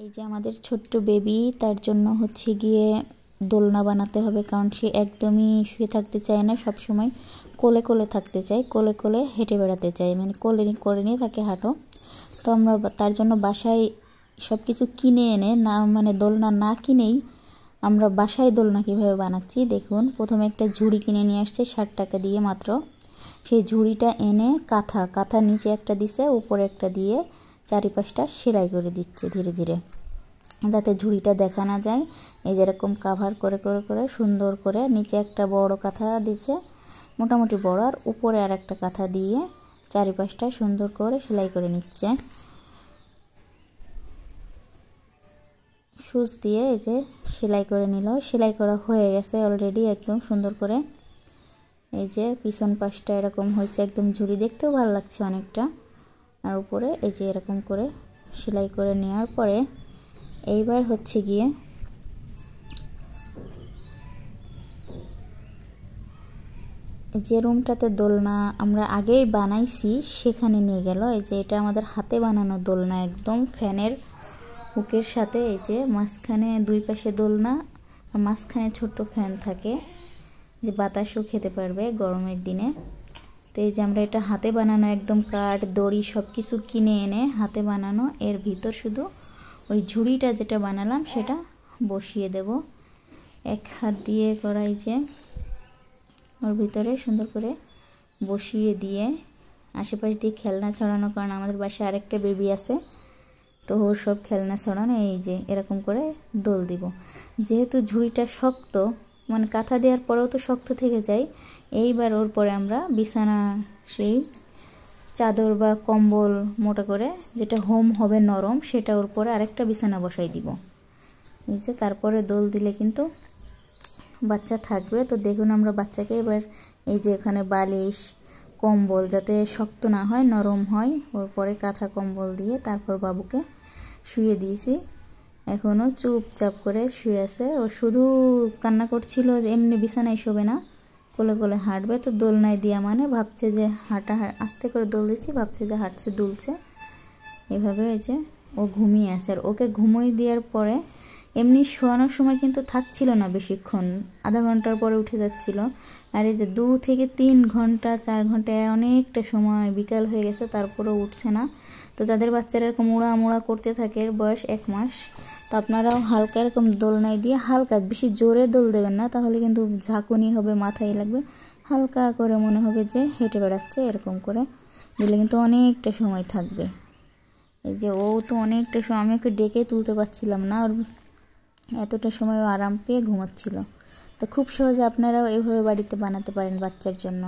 এই যে আমাদের ছোট্ট বেবি, তার জন্য হচ্ছে গিয়ে দোলনা বানাতে হবে, কারণ সে একদমই শুয়ে থাকতে চায় না, সব সময় কোলে কোলে থাকতে চায়, কোলে কোলে হেঁটে বেড়াতে চায়, মানে কোলে করে নিয়ে তাকে হাঁটো। তো আমরা তার জন্য বাসায় সব কিছু কিনে এনে, না মানে দোলনা না কিনেই আমরা বাসায় দোলনা কীভাবে বানাচ্ছি দেখুন। প্রথমে একটা ঝুড়ি কিনে নিয়ে আসছে 60 টাকা দিয়ে মাত্র। সেই ঝুড়িটা এনে কাঁথা নিচে একটা দিছে, উপরে একটা দিয়ে চারিপাশটা সেলাই করে দিচ্ছে ধীরে ধীরে, যাতে ঝুড়িটা দেখা না যায়। এই যেরকম কাভার করে করে করে সুন্দর করে নিচে একটা বড় কাঁথা দিছে, মোটামুটি বড়, আর উপরে আর একটা কাঁথা দিয়ে চারিপাশটা সুন্দর করে সেলাই করে নিচ্ছে সুচ দিয়ে। এই যে সেলাই করে নিল, সেলাই করা হয়ে গেছে অলরেডি একদম সুন্দর করে। এই যে পিছন পাশটা এরকম হয়েছে, একদম ঝুড়ি দেখতেও ভালো লাগছে অনেকটা। আর উপরে এই যে এরকম করে সেলাই করে নেওয়ার পরে এইবার হচ্ছে গিয়ে যে রুমটাতে দোলনা আমরা আগেই বানাইছি সেখানে নিয়ে গেল। এই যে এটা আমাদের হাতে বানানো দোলনা, একদম ফ্যানের হুকের সাথে। এই যে মাঝখানে দুই পাশে দোলনা, আর মাঝখানে ছোট্ট ফ্যান থাকে যে বাতাসও খেতে পারবে গরমের দিনে। তো এই যে আমরা এটা হাতে বানানো, একদম কাঠ দড়ি সব কিছু কিনে এনে হাতে বানানো। এর ভিতর শুধু ওই ঝুড়িটা যেটা বানালাম সেটা বসিয়ে দেব এক হাত দিয়ে করাই, যে ওর ভিতরে সুন্দর করে বসিয়ে দিয়ে আশেপাশ দিয়ে খেলনা ছড়ানো, কারণ আমাদের বাসায় আরেকটা বেবি আছে, তো ওর সব খেলনা ছড়ানো। এই যে এরকম করে দোল দিব। যেহেতু ঝুড়িটা শক্ত, মানে কাঁথা দেওয়ার পরেও তো শক্ত থেকে যায়, এইবার ওর পরে আমরা বিছানা সেই চাদর বা কম্বল মোটা করে যেটা হোম হবে নরম, সেটা ওর পরে আরেকটা বিছানা বসাই দিব। এই যে তারপরে দোল দিলে কিন্তু বাচ্চা থাকবে। তো দেখুন আমরা বাচ্চাকে এবার এই যে এখানে বালিশ কম্বল যাতে শক্ত না হয়, নরম হয়, ওর পরে কাঁথা কম্বল দিয়ে তারপর বাবুকে শুয়ে দিয়েছি। এখনও চুপচাপ করে শুয়ে আছে, ও শুধু কান্না করছিল যে এমনি বিছানায় শোবে না, কোলে কোলে হাঁটবে। তো দোলনায় দিয়া মানে ভাবছে যে হাঁটা, আস্তে করে দোল দিচ্ছি, ভাবছে যে হাঁটছে দুলছে এভাবে। এই যে ও ঘুমিয়ে আছে, আর ওকে ঘুমোই দেওয়ার পরে এমনি শোয়ানোর সময় কিন্তু থাকছিল না বেশিক্ষণ, আধা ঘন্টার পরে উঠে যাচ্ছিল। আর এই যে 2 থেকে 3 ঘন্টা 4 ঘন্টা অনেকটা সময় বিকাল হয়ে গেছে, তারপরেও উঠছে না। তো যাদের বাচ্চারা এরকম মোড়া করতে থাকে, বয়স 1 মাস, তো আপনারাও হালকা এরকম দোলনায় দিয়ে হালকা, বেশি জোরে দোল দেবেন না, তাহলে কিন্তু ঝাঁকুনি হবে, মাথায় লাগবে। হালকা করে মনে হবে যে হেঁটে বেড়াচ্ছে, এরকম করে দিলে কিন্তু অনেকটা সময় থাকবে। এই যে ও তো অনেকটা সময়, আমি ওকে ডেকে তুলতে পারছিলাম না, ওর এতটা সময় আরাম পেয়ে ঘুমাচ্ছিল। তো খুব সহজে আপনারাও এভাবে বাড়িতে বানাতে পারেন বাচ্চার জন্য।